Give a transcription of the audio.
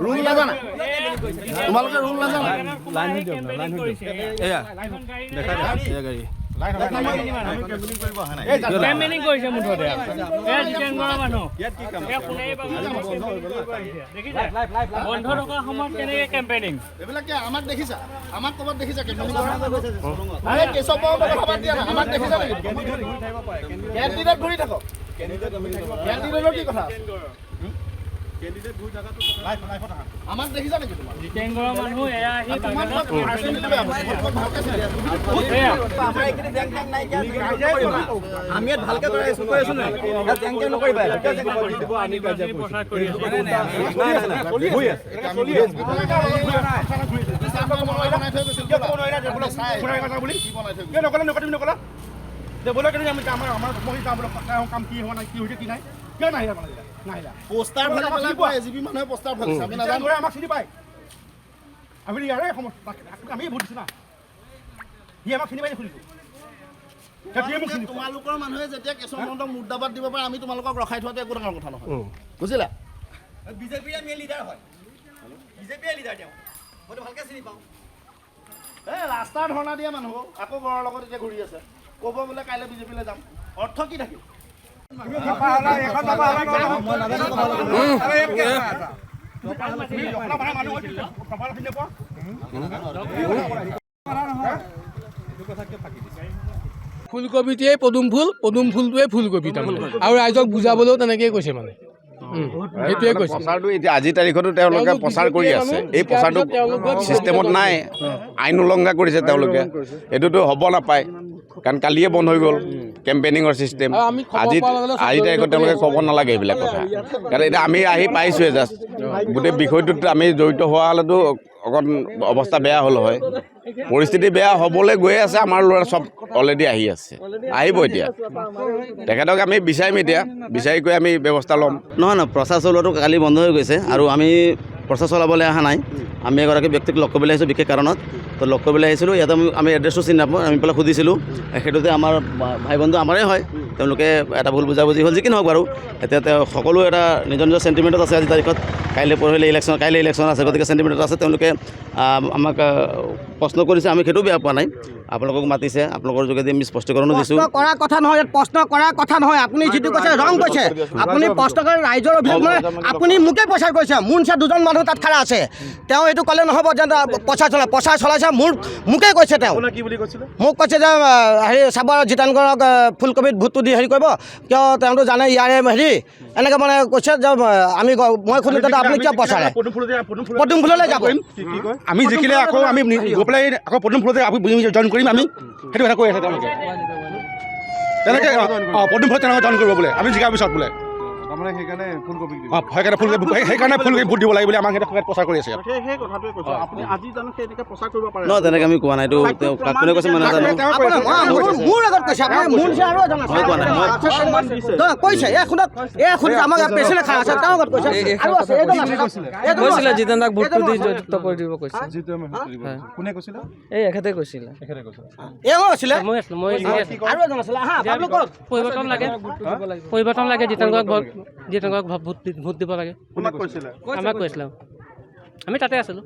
rule নাজানে তোমালোকে rule নাজানে লাইন হৈ দিয়ক লাইন হৈ দিয়ক এয়া দেখা এয়া গাড়ী কেম্পেইনিং কৰিছে মুঠতে এয়া জিতেন কৰা মানুহ এয়া কোনেই দেখিছা বন্ধ থকা সময়ত কেনেকৈ কেম্পেইনিং এইবিলাকে আমাক দেখিছা আমাক ক'ৰবাত দেখিছা কেম্পেইনিং কৰা আৰে কেশৱ বাবুৰ কথা বাদ দিয়া না আমাক দেখিছা নেকি কেণ্ডিডেট ঘূৰি থাকক কেণ্ডিডেটৰ কি কথা আমাক দেখিছা নেকি তোমাৰ জিতেন কৰা মানুহ এয়া আহি আমি ইয়াত ভালকে কৈ আছো নাই নকৰিবা প্ৰচাৰ কৰি কাম কি হোৱা নাই কি হৈছে কি নাই কিয় নাহিলা নাহিলা পোষ্টাৰ ফালে এজিপি মানুহে পোষ্টাৰ ফালিছে আমি নাজানো আমাক চিনি পায় আমি ইয়াৰে আমি ভোট দিছো না সি আমাক চিনি পাই খুলিছো তোমালোকৰ মানুহে যেতিয়া কেশৱ মহন্তক মুৰ্দাবাদ দিব পাৰে আমি তোমালোকক ৰখাই থোৱাটো একো ডাঙৰ কথা নহয় বুজিলা বিজেপিৰ আমি লিডাৰ হয় বিজেপিৰ লিডাৰ তেওঁ মইতো ভালকে চিনি পাওঁ ৰাস্তাৰ ধৰ্ণা দিয়া মানুহ আকৌ ঘৰৰ লগত এতিয়া ঘূৰি আছে ক'ব বোলে কাইলৈ বিজেপিলৈ যাম অৰ্থ কি থাকিল ফুলকবিটোৱে পদুম ফুলটোৱে ফুলকবি তাৰমানে আৰু ৰাইজক বুজাবলৈও তেনেকেই কৈছে মানে সেইটোৱে কৈছে প্ৰচাৰটো এতিয়া আজিৰ তাৰিখতো তেওঁলোকে প্ৰচাৰ কৰি আছে এই প্ৰচাৰটো ছিষ্টেমত নাই আইন উলংঘা কৰিছে তেওঁলোকে এইটোতো হ'ব নাপায় কাৰণ কালিয়ে বন্ধ হৈ গ'ল কেম্পেইনিঙৰ ছিষ্টেম আজিৰ তাৰিখত তেওঁলোকে ক'ব নালাগে এইবিলাক কথা কাৰণ এতিয়া আমি আহি পাইছোঁহে জাষ্ট গোটেই বিষয়টোত আমি জড়িত হোৱা হ'লেতো অকণ অৱস্থা বেয়া হ'ল হয় পৰিস্থিতি বেয়া হ'বলৈ গৈ আছে আমাৰ ল'ৰা চব অলৰেডি আহি আছে আহিব এতিয়া তেখেতক আমি বিচাৰিম এতিয়া বিচাৰি কৰি আমি ব্যৱস্থা ল'ম নহয় প্ৰচাৰ চলোৱাটো কালি বন্ধ হৈ গৈছে আৰু আমি প্ৰচাৰ চলাবলৈ অহা নাই আমি এগৰাকী ব্যক্তিক লগ কৰিবলৈ আহিছোঁ বিশেষ কাৰণত তো লগ কৰিবলৈ আহিছিলোঁ ইয়াতে আমি এড্ৰেছটো চিনি নাপাওঁ আমি পেলাই সুধিছিলোঁ সেইটোতে আমাৰ ভাই বন্ধু আমাৰে হয় তেওঁলোকে এটা ভুল বুজাবুজি হ'ল যি কি নহওক বাৰু এতিয়া তেওঁ সকলো এটা নিজৰ নিজৰ চেণ্টিমেণ্টত আছে আজিৰ তাৰিখত কাইলৈ ইলেকশ্যন আছে গতিকে চেণ্টিমেণ্টত আছে তেওঁলোকে আমাক প্ৰশ্ন কৰিছে আমি সেইটো বেয়া পোৱা নাই আপোনালোকক মাতিছে আপোনালোকৰ যোগেদি আমি স্পষ্টীকৰণো দিছোঁ কৰা কথা নহয় প্ৰশ্ন কৰাৰ কথা নহয় আপুনি যিটো কৈছে ৰং কৈছে আপুনি প্ৰশ্ন কৰি ৰাইজৰ অভিযোগ মানে আপুনি মোকে প্ৰচাৰ কৰিছে মোৰ নিচিনা দুজন মানুহ তাত খাৰা আছে তেওঁ এইটো ক'লে নহ'ব যে প্ৰচাৰ চলাইছে মোকে কৈছে তেওঁ মোক কৈছে যে হেৰি চাব জিতেন্দ্ৰক ফুলকবিত ভোটটো দি হেৰি কৰিব কিয় তেওঁতো জানে ইয়াৰে হেৰি এনেকৈ মানে কৈছে যে আমি মই শুনো আপুনি কিয় প্ৰচাৰে পদুম ফুললৈ যাব আমি জিকিলে আকৌ আমি গৈ পেলাই আকৌ পদুম ফুলতে জইন কৰিম আমি সেইটো কথা কৈ আছে তেওঁলোকে তেনেকৈ পদুম ফুলত তেনেকৈ জইন কৰিব বোলে আমি জিকাৰ পিছত বোলে সেইকাৰণে ফুলকবি ভোট দিব লাগে বুলি আমাক সেইটো প্ৰচাৰ কৰি আছে নহয় তেনেকৈ আমি কোৱা নাই এইটো তেওঁ কাক কোনে কৈছে মই নাজানো মোৰ আগত কৈছে মোৰ নিচিনা আৰু এজন মই কোৱা নাই কৈছে আমাক পেচেণ্টে খাই আছে তেওঁ আগত কৈছে আৰু আছে কৈছিলে জিতেন্দ্ৰক ভোটটো দি জয়যুক্ত কৰি দিব কৈছে কোনে কৈছিলে এই এখেতে কৈছিলে এওঁ আছিলে মই আছিলোঁ মই আৰু এজন আছিলে হা পৰিৱৰ্তন লাগে জিতেন্দ্ৰক ভোট দিব লাগে আমাক কৈছিলে আমি তাতে আছিলোঁ